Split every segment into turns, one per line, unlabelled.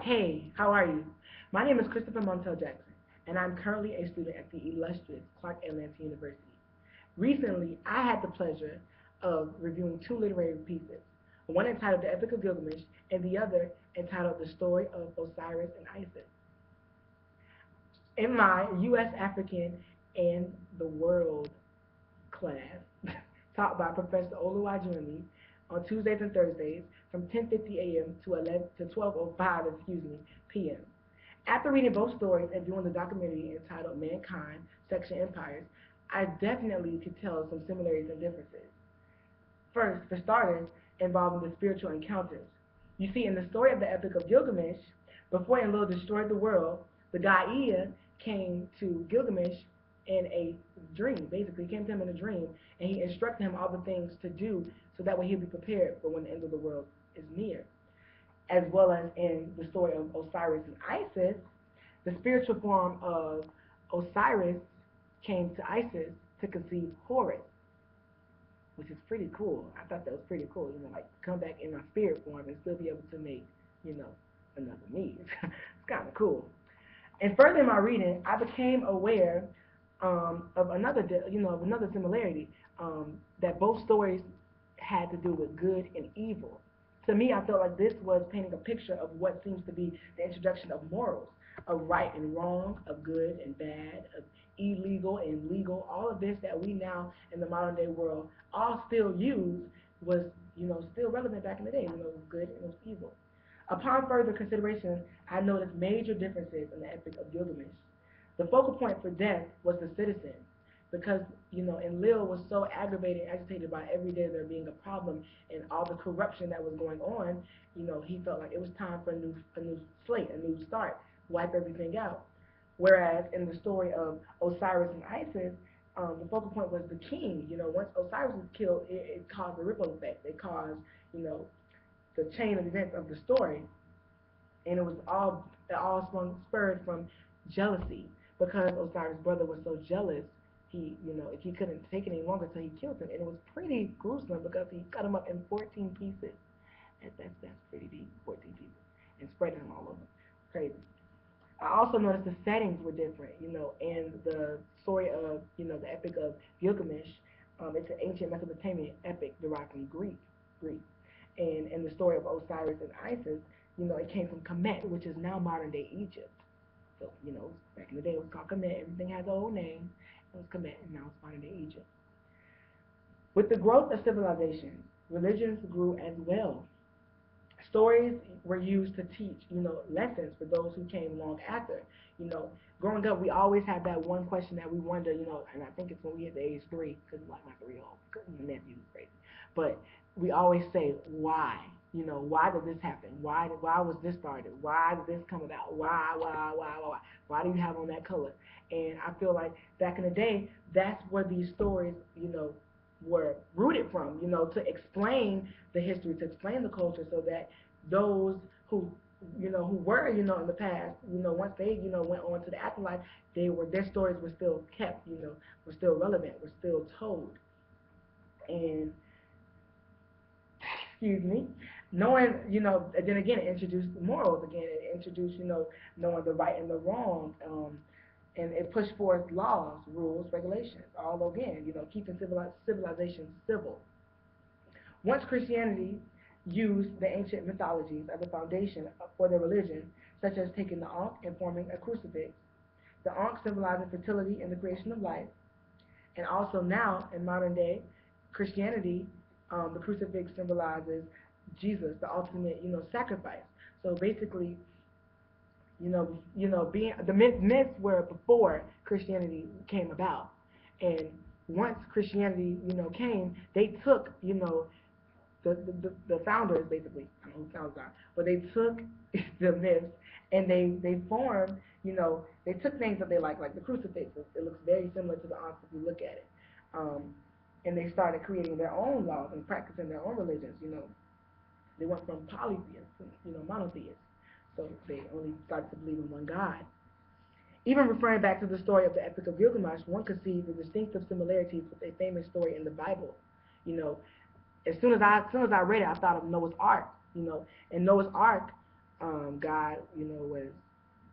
Hey, how are you? My name is Christopher Montel Jackson, and I'm currently a student at the illustrious Clark Atlanta University. Recently, I had the pleasure of reviewing two literary pieces, one entitled The Epic of Gilgamesh and the other entitled The Story of Osiris and Isis. In my U.S. African and the World class taught by Professor Oluwajumi on Tuesdays and Thursdays from 10:50 a.m. to 11 to 12:05, p.m. After reading both stories and viewing the documentary entitled Mankind, Section Empires, I definitely could tell some similarities and differences. First, for starters, involving the spiritual encounters. You see, in the story of the Epic of Gilgamesh, before Enlil destroyed the world, the god Ea came to Gilgamesh in a dream. Basically, he came to him in a dream, and he instructed him all the things to do so that way he'll be prepared for when the end of the world is near. As well as in the story of Osiris and Isis, the spiritual form of Osiris came to Isis to conceive Horus, which is pretty cool. I thought that was pretty cool, like come back in my spirit form and still be able to make, you know, another me. It's kind of cool. And further in my reading, I became aware of another similarity, that both stories had to do with good and evil. To me, I felt like this was painting a picture of what seems to be the introduction of morals, of right and wrong, of good and bad, of illegal and legal. All of this that we now in the modern day world all still use was, still relevant back in the day. It was good and it was evil. Upon further consideration, I noticed major differences in the Epic of Gilgamesh. The focal point for death was the citizen, because Enlil was so aggravated and agitated by every day there being a problem and all the corruption that was going on. He felt like it was time for a new slate, a new start, wipe everything out. Whereas in the story of Osiris and Isis, the focal point was the king. Once Osiris was killed, it caused a ripple effect. It caused, you know, the chain of events of the story, and it all spurred from jealousy, because Osiris' brother was so jealous. He couldn't take it any longer, so he killed him, and it was pretty gruesome because he cut him up in 14 pieces. That's pretty deep, 14 pieces, and spread them all over. Crazy. I also noticed the settings were different. In the story of the Epic of Gilgamesh, it's an ancient Mesopotamian epic derived from Greek. And in the story of Osiris and Isis, it came from Kemet, which is now modern day Egypt. So, back in the day it was called Kemet. Everything has an old name. It was Kemet, and now it's modern day Egypt. With the growth of civilization, religions grew as well. Stories were used to teach, lessons for those who came along after. You know, Growing up, we always had that one question that we wonder, and I think it's when we hit the age 3, because like my 3-year-old, because my nephew is crazy. But we always say, why? Why did this happen? Why was this started? Why did this come about? Why? Why do you have on that color? And I feel like back in the day, that's where these stories, were rooted from, to explain the history, to explain the culture, so that those who were, in the past, once they, went on to the afterlife, their stories were still kept, were still relevant, were still told. And excuse me, knowing, then again, it introduced morals again. It introduced, knowing the right and the wrong, and it pushed forth laws, rules, regulations, all again, keeping civilization civil. Once Christianity used the ancient mythologies as a foundation for their religion, such as taking the Ankh and forming a crucifix, the Ankh symbolizing fertility and the creation of life, and also now in modern day Christianity, the crucifix symbolizes Jesus, the ultimate, sacrifice. So basically, being the myths were before Christianity came about, and once Christianity, came, they took, the founders basically, I don't know who founders are, but they took the myths and they formed, they took things that they like the crucifix. It looks very similar to the Ankh if you look at it, and they started creating their own laws and practicing their own religions. They went from polytheists to monotheists, so they only started to believe in one God. Even referring back to the story of the Epic of Gilgamesh, one could see the distinctive similarities with a famous story in the Bible. You know, as soon as I read it, I thought of Noah's Ark. In Noah's Ark, God, was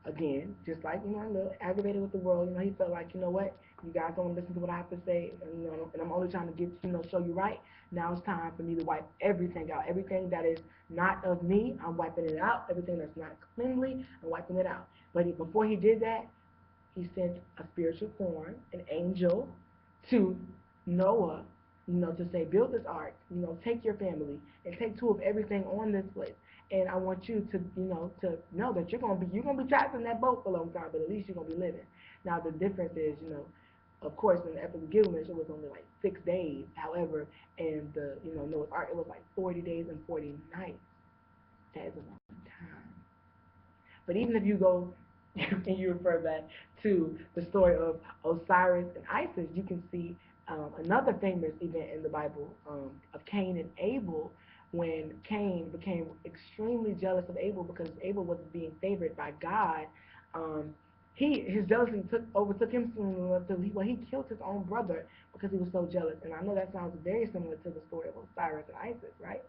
again, just like, a little aggravated with the world. He felt like, what, you guys don't listen to what I have to say, and I'm only trying to get, show you right. Now it's time for me to wipe everything out. Everything that is not of me, I'm wiping it out. Everything that's not cleanly, I'm wiping it out. But before he did that, he sent a spiritual form, an angel, to Noah, to say, build this ark, take your family and take two of everything on this place. And I want you to, to know that you're gonna be trapped in that boat for a long time, but at least you're gonna be living. Now the difference is, of course, in the epic of Gilgamesh, it was only like 6 days. However, in the, Noah's Ark, it was like 40 days and 40 nights. That is a long time. But even if you go and you refer back to the story of Osiris and Isis, you can see another famous event in the Bible of Cain and Abel, when Cain became extremely jealous of Abel because Abel was being favored by God. Um, his jealousy overtook him until he killed his own brother because he was so jealous. And I know that sounds very similar to the story of Osiris and Isis, right?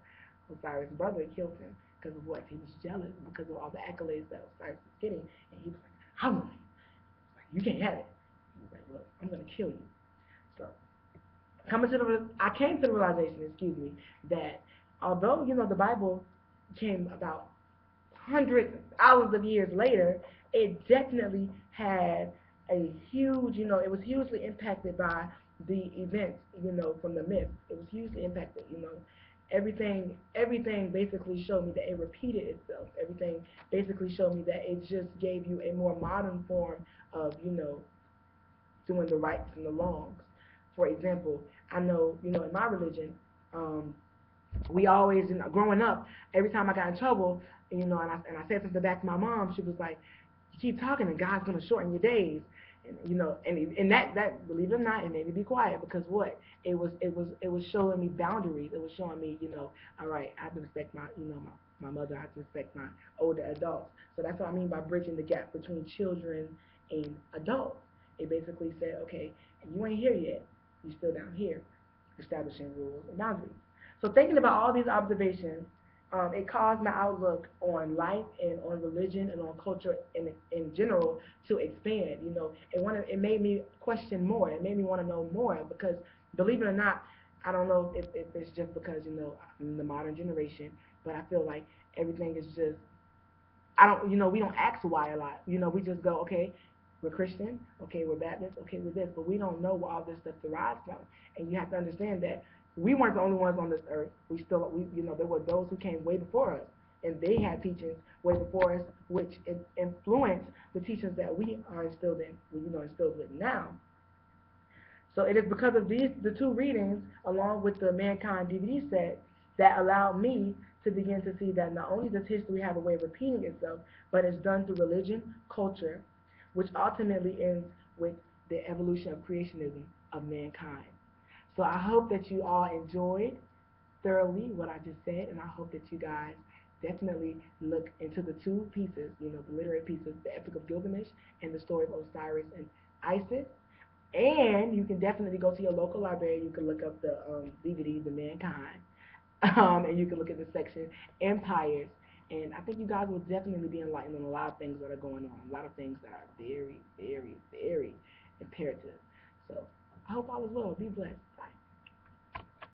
Osiris' brother killed him because of what? He was jealous because of all the accolades that Osiris was getting, and he was like, "I want it. Like, you can't have it." He was like, "Look, I'm gonna kill you." So I came to the realization, excuse me, that although the Bible came about hundreds, thousands of years later, it definitely had a huge, it was hugely impacted by the events, from the myth. It was hugely impacted, everything basically showed me that it repeated itself. Everything basically showed me that it just gave you a more modern form of, doing the rights and the wrongs. For example, I know, in my religion, um, we always, growing up, every time I got in trouble, and I said something back to my mom, she was like, "You keep talking, and God's gonna shorten your days." And that believe it or not, it made me be quiet because what? It was showing me boundaries. It was showing me, all right, I have to respect my mother. I have to respect my older adults. So that's what I mean by bridging the gap between children and adults. It basically said, okay, you ain't here yet. You're still down here, establishing rules and boundaries. So thinking about all these observations, it caused my outlook on life and on religion and on culture in general to expand. It made me question more. It made me want to know more because, believe it or not, I don't know if it's just because I'm in the modern generation, but I feel like everything is just I don't, we don't ask why a lot. We just go, okay, we're Christian, okay, we're Baptist, okay, we're this, but we don't know where all this stuff derives from. And you have to understand that we weren't the only ones on this earth. There were those who came way before us, and they had teachings way before us, which influenced the teachings that we are instilled with now. So it is because of the two readings, along with the Mankind DVD set, that allowed me to begin to see that not only does history have a way of repeating itself, but it's done through religion, culture, which ultimately ends with the evolution of creationism of mankind. So I hope that you all enjoyed thoroughly what I just said, and I hope that you guys definitely look into the two pieces, the literary pieces, the Epic of Gilgamesh and the story of Osiris and Isis. And you can definitely go to your local library. You can look up the DVD, The Mankind, and you can look at the section Empires. And I think you guys will definitely be enlightened on a lot of things that are going on, a lot of things that are very, very, very imperative. So I hope all is well. Be blessed.